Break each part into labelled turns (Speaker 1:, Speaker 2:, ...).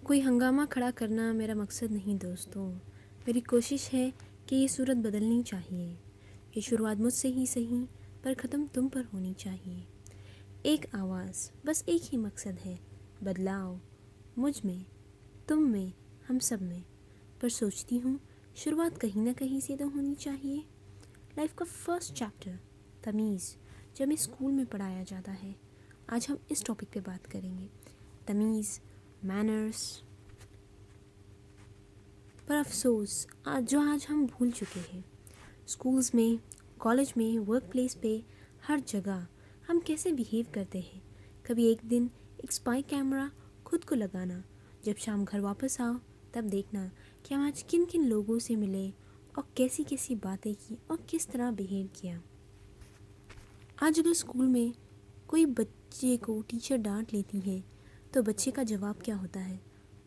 Speaker 1: کوئی ہنگامہ کھڑا کرنا میرا مقصد نہیں دوستوں، میری کوشش ہے کہ یہ صورت بدلنی چاہیے۔ یہ شروعات مجھ سے ہی صحیح پر ختم تم پر ہونی چاہیے۔ ایک آواز، بس ایک ہی مقصد ہے، بدلاؤ مجھ میں، تم میں، ہم سب میں۔ پر سوچتی ہوں شروعات کہیں نہ کہیں سے تو ہونی چاہیے۔ لائف کا فرسٹ چیپٹر تمیز جو ہمیں اسکول میں پڑھایا جاتا ہے، آج ہم اس ٹاپک پہ بات کریں گے، تمیز، مینرز۔ پر افسوس آج ہم بھول چکے ہیں۔ اسکولز میں، کالج میں، ورک پلیس پہ، ہر جگہ ہم کیسے بیہیو کرتے ہیں۔ کبھی ایک دن ایک اسپائی کیمرہ خود کو لگانا، جب شام گھر واپس آؤ تب دیکھنا کہ ہم آج کن کن لوگوں سے ملے اور کیسی کیسی باتیں کی اور کس طرح بیہیو کیا۔ آج اگر اسکول میں کوئی بچے کو ٹیچر ڈانٹ لیتی ہے تو بچے کا جواب کیا ہوتا ہے؟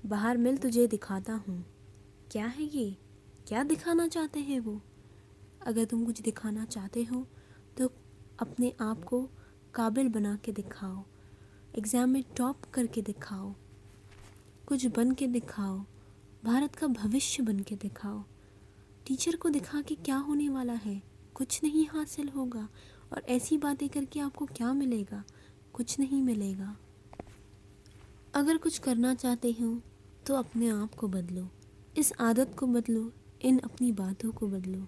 Speaker 1: باہر مل تجھے دکھاتا ہوں۔ کیا ہے یہ؟ کیا دکھانا چاہتے ہیں وہ؟ اگر تم کچھ دکھانا چاہتے ہو تو اپنے آپ کو قابل بنا کے دکھاؤ، ایگزام میں ٹاپ کر کے دکھاؤ، کچھ بن کے دکھاؤ، بھارت کا بھوشیہ بن کے دکھاؤ۔ ٹیچر کو دکھا کے کیا ہونے والا ہے؟ کچھ نہیں حاصل ہوگا، اور ایسی باتیں کر کے آپ کو کیا ملے گا؟ کچھ نہیں ملے گا۔ اگر کچھ کرنا چاہتے ہو تو اپنے آپ کو بدلو، اس عادت کو بدلو، ان اپنی باتوں کو بدلو۔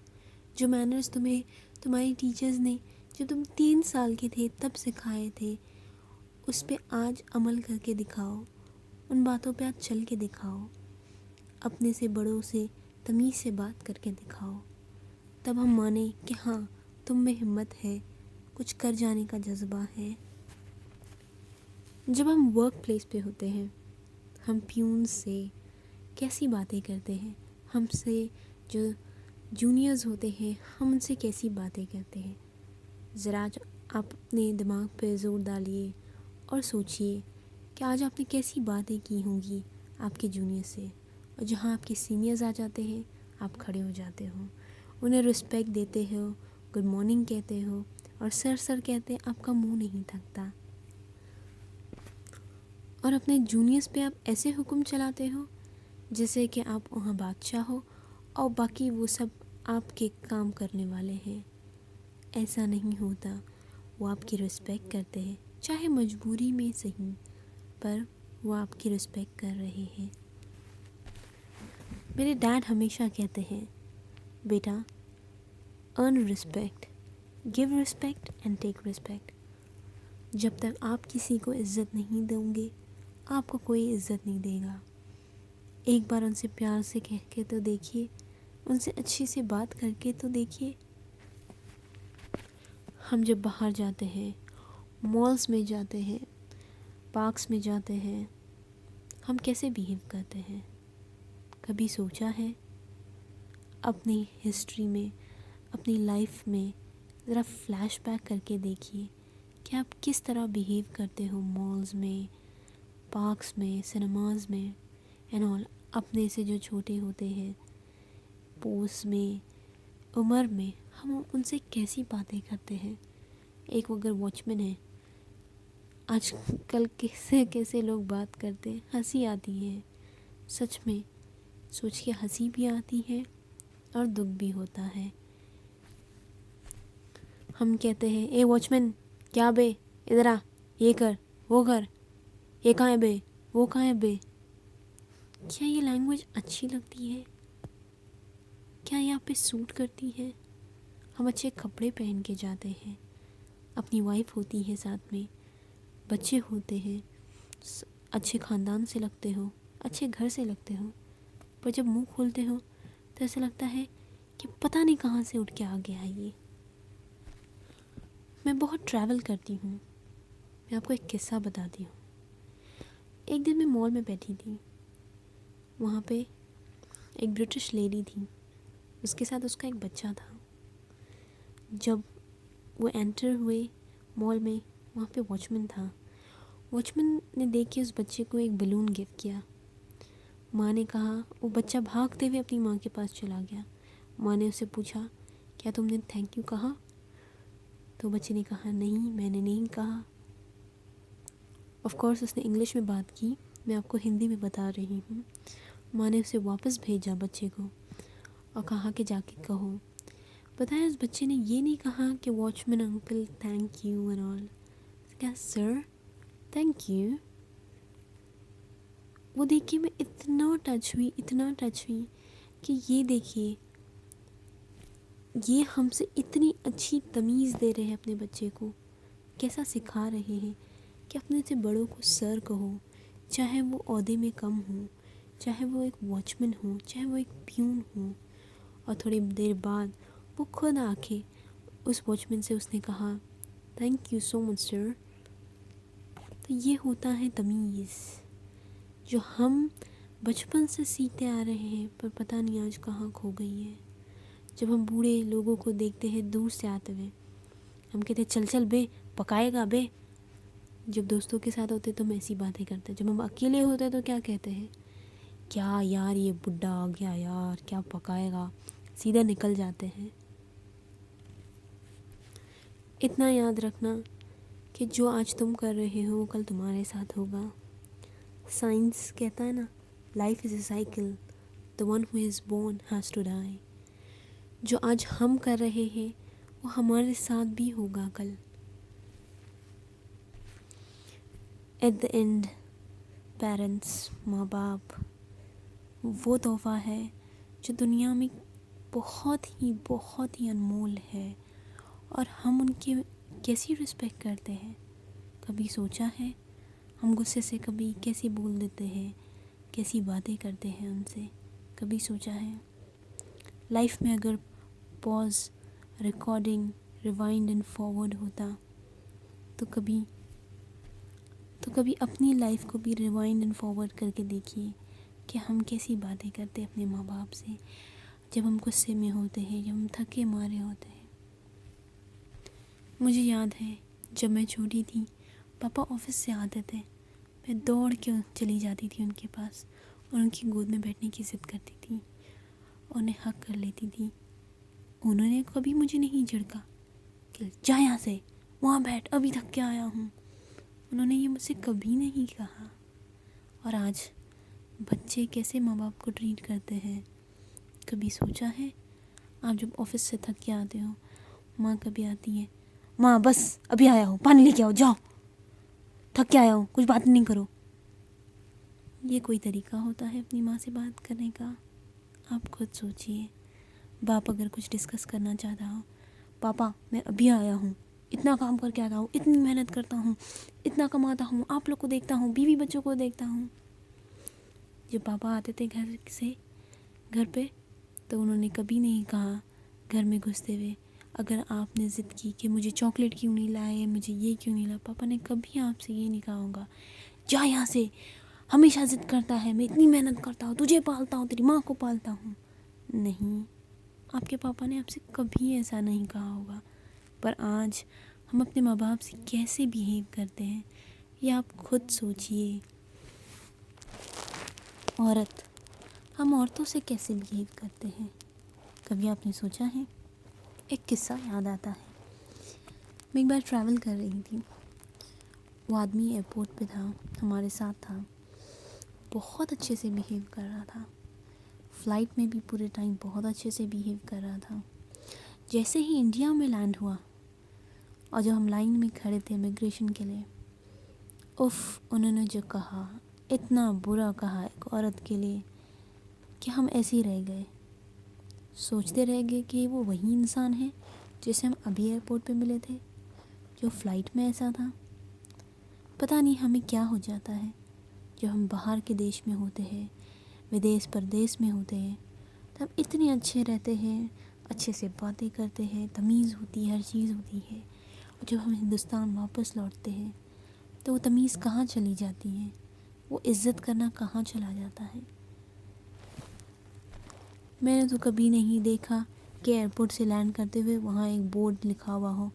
Speaker 1: جو مینرز تمہاری ٹیچرز نے جو تم 3 سال کے تھے تب سکھائے تھے، اس پہ آج عمل کر کے دکھاؤ، ان باتوں پہ آج چل کے دکھاؤ، اپنے سے بڑوں سے تمیز سے بات کر کے دکھاؤ۔ تب ہم مانیں کہ ہاں تم میں ہمت ہے، کچھ کر جانے کا جذبہ ہے۔ جب ہم ورک پلیس پہ ہوتے ہیں، ہم پیونز سے کیسی باتیں کرتے ہیں، ہم سے جو جونیئرز ہوتے ہیں ہم ان سے کیسی باتیں کرتے ہیں۔ ذرا آپ اپنے دماغ پہ زور ڈالیے اور سوچئے کہ آج آپ نے کیسی باتیں کی ہوں گی آپ کے جونیئر سے، اور جہاں آپ کے سینئرز آ جاتے ہیں آپ کھڑے ہو جاتے ہو، انہیں رسپیکٹ دیتے ہو، گڈ مارننگ کہتے ہو، اور سر کہتے آپ کا منہ نہیں تھکتا، اور اپنے جونیئرز پہ آپ ایسے حکم چلاتے ہو جیسے کہ آپ وہاں بادشاہ ہو اور باقی وہ سب آپ کے کام کرنے والے ہیں۔ ایسا نہیں ہوتا، وہ آپ کی رسپیکٹ کرتے ہیں، چاہے مجبوری میں صحیح، پر وہ آپ کی رسپیکٹ کر رہے ہیں۔ میرے ڈیڈ ہمیشہ کہتے ہیں، بیٹا earn respect, give respect and take respect. جب تک آپ کسی کو عزت نہیں دو گے آپ کو کوئی عزت نہیں دے گا۔ ایک بار ان سے پیار سے کہہ کے تو دیکھیے، ان سے اچھی سے بات کر کے تو دیکھیے۔ ہم جب باہر جاتے ہیں، مالز میں جاتے ہیں، پارکس میں جاتے ہیں، ہم کیسے بیہیو کرتے ہیں؟ کبھی سوچا ہے؟ اپنی ہسٹری میں، اپنی لائف میں ذرا فلیش بیک کر کے دیکھیے کہ آپ کس طرح بیہیو کرتے ہو مالز میں، پارکس میں، سنیماز میں اینڈ آل۔ اپنے سے جو چھوٹے ہوتے ہیں، پوس میں، عمر میں، ہم ان سے کیسی باتیں کرتے ہیں۔ ایک اگر واچ مین ہے، آج کل کیسے لوگ بات کرتے ہیں، ہنسی آتی ہے، سچ میں سوچ کے ہنسی بھی آتی ہے اور دکھ بھی ہوتا ہے۔ ہم کہتے ہیں، اے واچ مین کیا بے، ادھر آ، یہ کر، وہ کر، یہ کہاں ہے بے، وہ کہاں ہے بے۔ کیا یہ لینگویج اچھی لگتی ہے؟ کیا یہ آپ پہ سوٹ کرتی ہے؟ ہم اچھے کپڑے پہن کے جاتے ہیں، اپنی وائف ہوتی ہے ساتھ میں، بچے ہوتے ہیں، اچھے خاندان سے لگتے ہو، اچھے گھر سے لگتے ہو، پر جب منہ کھولتے ہو تو ایسا لگتا ہے کہ پتہ نہیں کہاں سے اٹھ کے آ گیا ہے یہ۔ میں بہت ٹریول کرتی ہوں، میں آپ کو ایک قصہ بتاتی ہوں۔ ایک دن میں مال میں بیٹھی تھی، وہاں پہ ایک برٹش لیڈی تھی، اس کے ساتھ اس کا ایک بچہ تھا۔ جب وہ انٹر ہوئے مال میں، وہاں پہ واچ مین تھا۔ واچ مین نے دیکھ کے اس بچے کو ایک بیلون گفٹ کیا۔ ماں نے کہا، وہ بچہ بھاگتے ہوئے اپنی ماں کے پاس چلا گیا۔ ماں نے اس سے پوچھا، کیا تم نے تھینک یو کہا؟ تو بچے نے کہا، نہیں میں نے نہیں کہا۔ آف کورس اس نے انگلش میں بات کی میں آپ کو ہندی میں بتا رہی ہوں. ماں نے اسے واپس بھیجا بچے کو اور کہا کہ جا کے کہو. پتہ ہے اس بچے نے یہ نہیں کہا کہ watchman uncle thank you and all. کیا سر تھینک یو. وہ دیکھ کے میں اتنا ٹچ ہوئی کہ یہ دیکھیے یہ ہم سے اتنی اچھی تمیز دے رہے ہیں اپنے بچے کو، کیسا سکھا رہے ہیں کہ اپنے سے بڑوں کو سر کہو، چاہے وہ عہدے میں کم ہوں، چاہے وہ ایک واچ مین ہوں، چاہے وہ ایک پیون ہوں. اور تھوڑی دیر بعد وہ خود آ کے اس واچ مین سے اس نے کہا تھینک یو سو مچ سر. تو یہ ہوتا ہے تمیز جو ہم بچپن سے سیکھتے آ رہے ہیں، پر پتہ نہیں آج کہاں کھو گئی ہے. جب ہم بوڑھے لوگوں کو دیکھتے ہیں دور سے آتے ہوئے، ہم کہتے ہیں چل چل بے پکائے گا بے. جب دوستوں کے ساتھ ہوتے تو ہم ایسی باتیں کرتے ہیں، جب ہم اکیلے ہوتے تو کیا کہتے ہیں، کیا یار یہ بڈھا آ گیا یار کیا پکائے گا، سیدھا نکل جاتے ہیں. اتنا یاد رکھنا کہ جو آج تم کر رہے ہو کل تمہارے ساتھ ہوگا. سائنس کہتا ہے نا life is a cycle, the one who is born has to die. جو آج ہم کر رہے ہیں وہ ہمارے ساتھ بھی ہوگا کل. ایٹ دا اینڈ پیرنٹس، ماں باپ وہ تحفہ ہے جو دنیا میں بہت ہی انمول ہے، اور ہم ان کی کیسی رسپیکٹ کرتے ہیں. کبھی سوچا ہے ہم غصے سے کبھی کیسی بول دیتے ہیں، کیسی باتیں کرتے ہیں ان سے. کبھی سوچا ہے لائف میں اگر پاز، ریکارڈنگ، ریوائنڈ اینڈ فارورڈ ہوتا تو کبھی اپنی لائف کو بھی ریوائنڈ اینڈ فارورڈ کر کے دیکھیے کہ ہم کیسی باتیں کرتے ہیں اپنے ماں باپ سے جب ہم غصے میں ہوتے ہیں، جب ہم تھکے مارے ہوتے ہیں. مجھے یاد ہے جب میں چھوٹی تھی، پاپا آفس سے آتے تھے، میں دوڑ کے چلی جاتی تھی ان کے پاس اور ان کی گود میں بیٹھنے کی ضد کرتی تھی اور انہیں حق کر لیتی تھی. انہوں نے کبھی مجھے نہیں جھڑکا کہ جا یہاں سے وہاں بیٹھ ابھی تھک کے آیا ہوں. انہوں نے یہ مجھ سے کبھی نہیں کہا. اور آج بچے کیسے ماں باپ کو ٹریٹ کرتے ہیں. کبھی سوچا ہے آپ جب آفس سے تھک کے آتے ہو، ماں کبھی آتی ہے، ماں بس ابھی آیا ہوں پانی لے کے آؤ، جاؤ تھک کے آیا ہوں کچھ بات نہیں کرو. یہ کوئی طریقہ ہوتا ہے اپنی ماں سے بات کرنے کا؟ آپ خود سوچئے. باپ اگر کچھ ڈسکس کرنا چاہتا ہو، پاپا میں ابھی آیا ہوں، اتنا کام کر کے آتا ہوں، اتنی محنت کرتا ہوں، اتنا کماتا ہوں، آپ لوگ کو دیکھتا ہوں، بیوی بچوں کو دیکھتا ہوں. جب پاپا آتے تھے گھر پہ تو انہوں نے کبھی نہیں کہا گھر میں گھستے ہوئے اگر آپ نے ضد کی کہ مجھے چاکلیٹ کیوں نہیں لائے، مجھے یہ کیوں نہیں لایا، پاپا نے کبھی آپ سے یہ نہیں کہا ہوگا جا یہاں سے، ہمیشہ ضد کرتا ہے، میں اتنی محنت کرتا ہوں، تجھے پالتا ہوں، تیری ماں کو پالتا ہوں. نہیں، آپ کے پاپا نے آپ سے کبھی ایسا نہیں کہا ہوگا. پر آج ہم اپنے ماں باپ سے کیسے بیہیو کرتے ہیں یہ آپ خود سوچئے. ہم عورتوں سے کیسے بیہیو کرتے ہیں کبھی آپ نے سوچا ہے؟ ایک قصہ یاد آتا ہے. میں ایک بار ٹریول کر رہی تھی، وہ آدمی ایئرپورٹ پہ تھا، ہمارے ساتھ تھا، بہت اچھے سے بیہیو کر رہا تھا، فلائٹ میں بھی پورے ٹائم بہت اچھے سے بیہیو کر رہا تھا. جیسے ہی انڈیا میں لینڈ ہوا اور جب ہم لائن میں کھڑے تھے امیگریشن کے لیے، انہوں نے جو کہا اتنا برا کہا ایک عورت کے لیے کہ ہم ایسے ہی رہ گئے، سوچتے رہ گئے کہ وہ وہی انسان ہے جسے ہم ابھی ایئرپورٹ پہ ملے تھے، جو فلائٹ میں ایسا تھا. پتہ نہیں ہمیں کیا ہو جاتا ہے جب ہم باہر کے دیش میں ہوتے ہیں، ودیش پردیش میں ہوتے ہیں، تو ہم اتنے اچھے رہتے ہیں، اچھے سے باتیں کرتے ہیں، تمیز ہوتی ہے، ہر چیز ہوتی ہے. اور جب ہم ہندوستان واپس لوٹتے ہیں تو وہ تمیز کہاں چلی جاتی ہے، وہ عزت کرنا کہاں چلا جاتا ہے. میں نے تو کبھی نہیں دیکھا کہ ایئرپورٹ سے لینڈ کرتے ہوئے وہاں ایک بورڈ لکھا ہوا ہو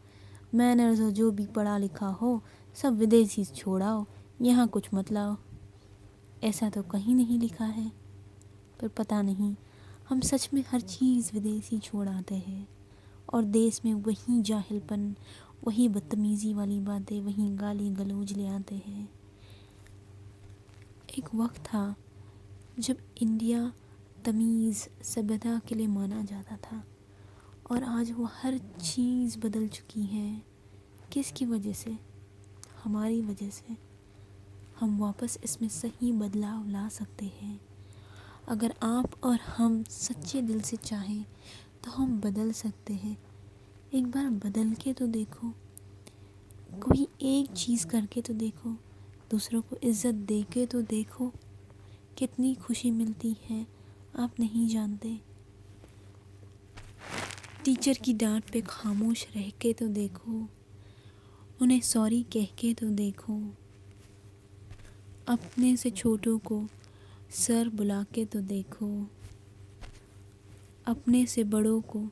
Speaker 1: مینرز، جو بھی پڑھا لکھا ہو سب ودیشی چھوڑاؤ، یہاں کچھ مت لاؤ. ایسا تو کہیں نہیں لکھا ہے. پر پتہ نہیں ہم سچ میں ہر چیز ودیشی چھوڑ آتے ہیں اور دیس میں وہی جاہل پن، وہی بدتمیزی والی باتیں، وہی گالی گلوچ لے آتے ہیں. ایک وقت تھا جب انڈیا تمیز سبھیتا کے لیے مانا جاتا تھا، اور آج وہ ہر چیز بدل چکی ہے۔ کس کی وجہ سے؟ ہماری وجہ سے۔ ہم واپس اس میں صحیح بدلاؤ لا سکتے ہیں۔ اگر آپ اور ہم سچے دل سے چاہیں تو ہم بدل سکتے ہیں۔ ایک بار بدل کے تو دیکھو، کوئی ایک چیز کر کے تو دیکھو، دوسروں کو عزت دے کے تو دیکھو، کتنی خوشی ملتی ہے آپ نہیں جانتے۔ ٹیچر کی ڈانٹ پہ خاموش رہ کے تو دیکھو، انہیں سوری کہہ کے تو دیکھو، اپنے سے چھوٹوں کو سر بلا کے تو دیکھو، اپنے سے بڑوں کو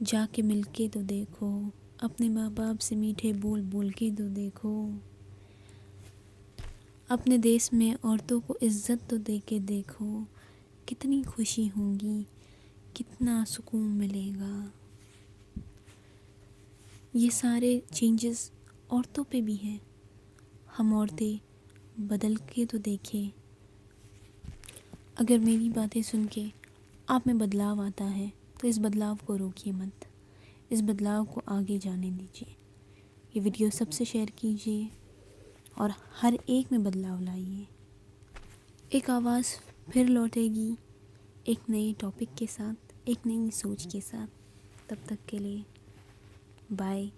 Speaker 1: جا کے مل کے تو دیکھو، اپنے ماں باپ سے میٹھے بول بول کے تو دیکھو، اپنے دیش میں عورتوں کو عزت تو دے کے دیکھو، کتنی خوشی ہوگی، کتنا سکون ملے گا۔ یہ سارے چینجز عورتوں پہ بھی ہیں۔ ہم عورتیں بدل کے تو دیکھیں۔ اگر میری باتیں سن کے آپ میں بدلاؤ آتا ہے تو اس بدلاؤ کو روکیے مت، اس بدلاؤ کو آگے جانے دیجیے۔ یہ ویڈیو سب سے شیئر کیجیے اور ہر ایک میں بدلاؤ لائیے۔ ایک آواز پھر لوٹے گی ایک نئے ٹاپک کے ساتھ، ایک نئی سوچ کے ساتھ۔ تب تک کے لیے بائے۔